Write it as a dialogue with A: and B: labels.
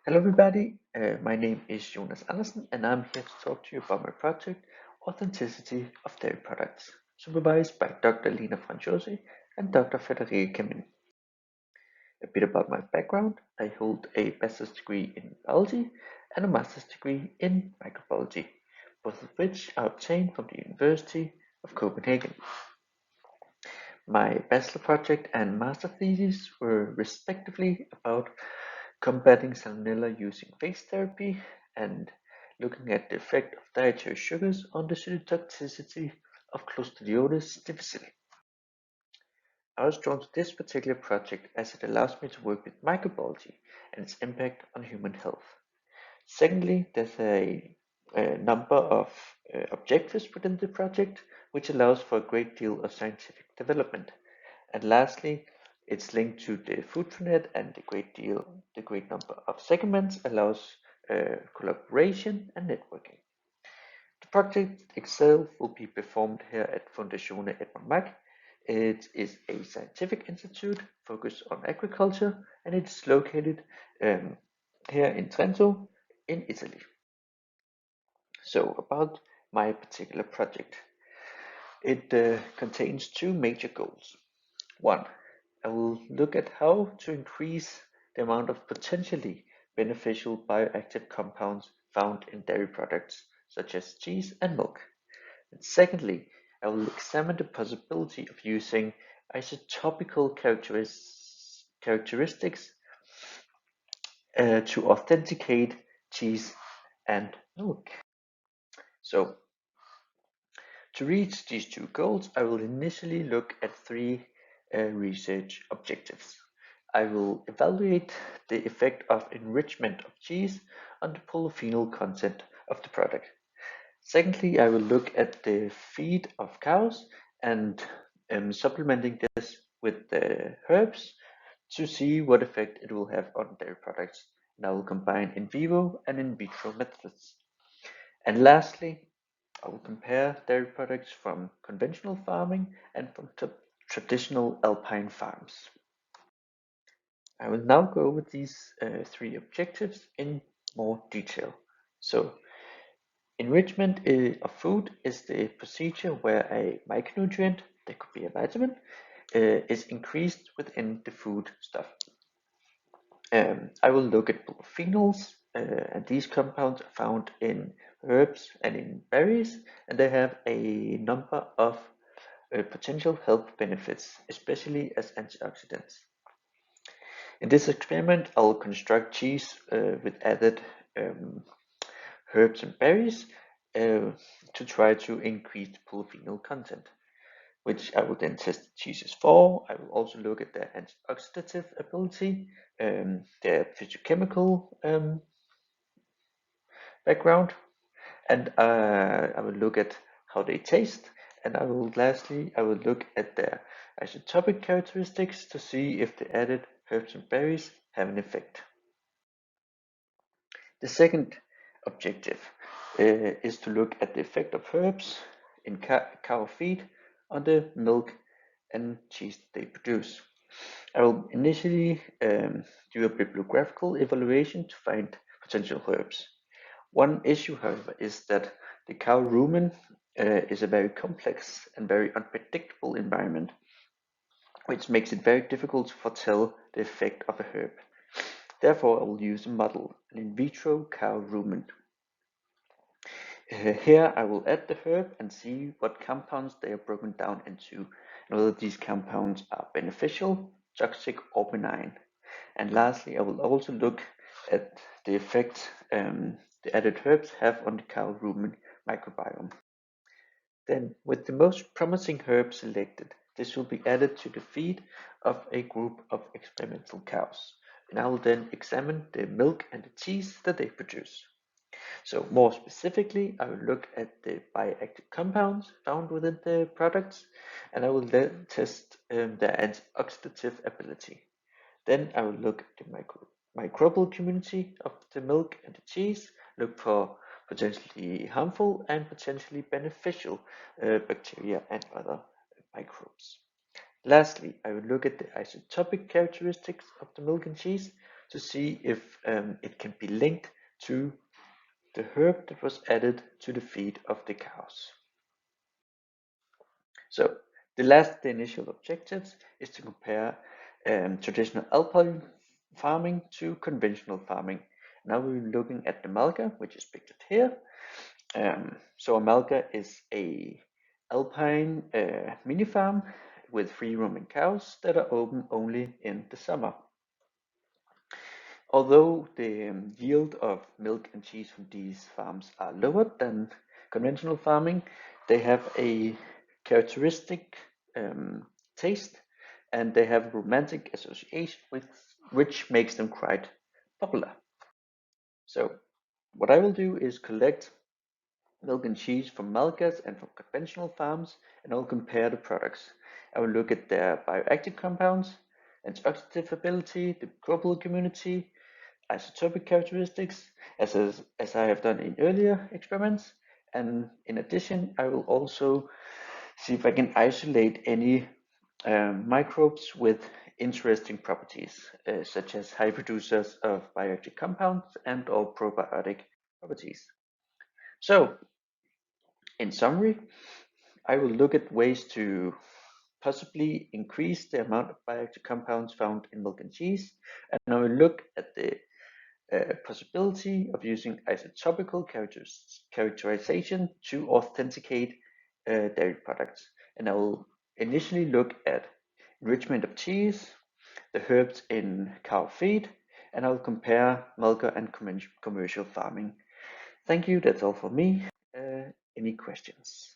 A: Hello everybody, my name is Jonas Andersen and I'm here to talk to you about my project Authenticity of Dairy Products, supervised by Dr. Lina Franciosi and Dr. Federica Min. A bit about my background: I hold a bachelor's degree in biology and a master's degree in microbiology, both of which I obtained from the University of Copenhagen. My bachelor project and master thesis were respectively about combating salmonella using phage therapy and looking at the effect of dietary sugars on the cytotoxicity of Clostridioides difficile. I was drawn to this particular project as it allows me to work with microbiology and its impact on human health. Secondly, there's a number of objectives within the project, which allows for a great deal of scientific development. And lastly, it's linked to the FoodTraNet, and the great number of segments allows collaboration and networking. The project itself will be performed here at Fondazione Edmund Mack. It is a scientific institute focused on agriculture, and it's located here in Trento, in Italy. So about my particular project. It contains two major goals. One, I will look at how to increase the amount of potentially beneficial bioactive compounds found in dairy products, such as cheese and milk. And secondly, I will examine the possibility of using isotopical characteristics to authenticate cheese and milk. So, to reach these two goals, I will initially look at three research objectives. I will evaluate the effect of enrichment of cheese on the polyphenol content of the product. Secondly, I will look at the feed of cows and supplementing this with the herbs to see what effect it will have on dairy products. And I will combine in vivo and in vitro methods. And lastly, I will compare dairy products from conventional farming and from traditional alpine farms. I will now go over these three objectives in more detail. So, enrichment of food is the procedure where a micronutrient, that could be a vitamin, is increased within the food stuff. I will look at polyphenols, and these compounds are found in herbs and in berries, and they have a number of potential health benefits, especially as antioxidants. In this experiment, I'll construct cheese with added herbs and berries to try to increase the polyphenol content, which I will then test the cheeses for. I will also look at their antioxidative ability, their physiochemical background, and I will look at how they taste, and lastly I will look at their isotopic characteristics to see if the added herbs and berries have an effect. The second objective is to look at the effect of herbs in cow feed on the milk and cheese they produce. I will initially do a bibliographical evaluation to find potential herbs. One issue, however, is that the cow rumen is a very complex and very unpredictable environment, which makes it very difficult to foretell the effect of a herb. Therefore, I will use a model, an in vitro cow rumen. Here I will add the herb and see what compounds they are broken down into, and whether these compounds are beneficial, toxic, or benign. And lastly, I will also look at the effect the added herbs have on the cow rumen microbiome. Then, with the most promising herb selected, this will be added to the feed of a group of experimental cows, and I will then examine the milk and the cheese that they produce. So more specifically, I will look at the bioactive compounds found within the products, and I will then test their antioxidative ability. Then I will look at the microbial community of the milk and the cheese, look for potentially harmful and potentially beneficial bacteria and other microbes. Lastly, I will look at the isotopic characteristics of the milk and cheese to see if it can be linked to the herb that was added to the feed of the cows. So the initial objectives is to compare traditional alpine farming to conventional farming. Now we're looking at the Malga, which is pictured here. So a Malga is a alpine mini farm with free roaming cows that are open only in the summer. Although the yield of milk and cheese from these farms are lower than conventional farming, they have a characteristic taste, and they have a romantic association with which makes them quite popular. So what I will do is collect milk and cheese from Malgas and from conventional farms, and I'll compare the products. I will look at their bioactive compounds, antioxidant ability, the microbial community, isotopic characteristics, as I have done in earlier experiments. And in addition, I will also see if I can isolate any microbes with interesting properties, such as high producers of bioactive compounds and or probiotic properties. So, in summary, I will look at ways to possibly increase the amount of bioactive compounds found in milk and cheese, and I will look at the possibility of using isotopical characterization to authenticate dairy products. And I will initially look at enrichment of cheese, the herbs in cow feed, and I'll compare Malga and commercial farming. Thank you, that's all for me. Any questions?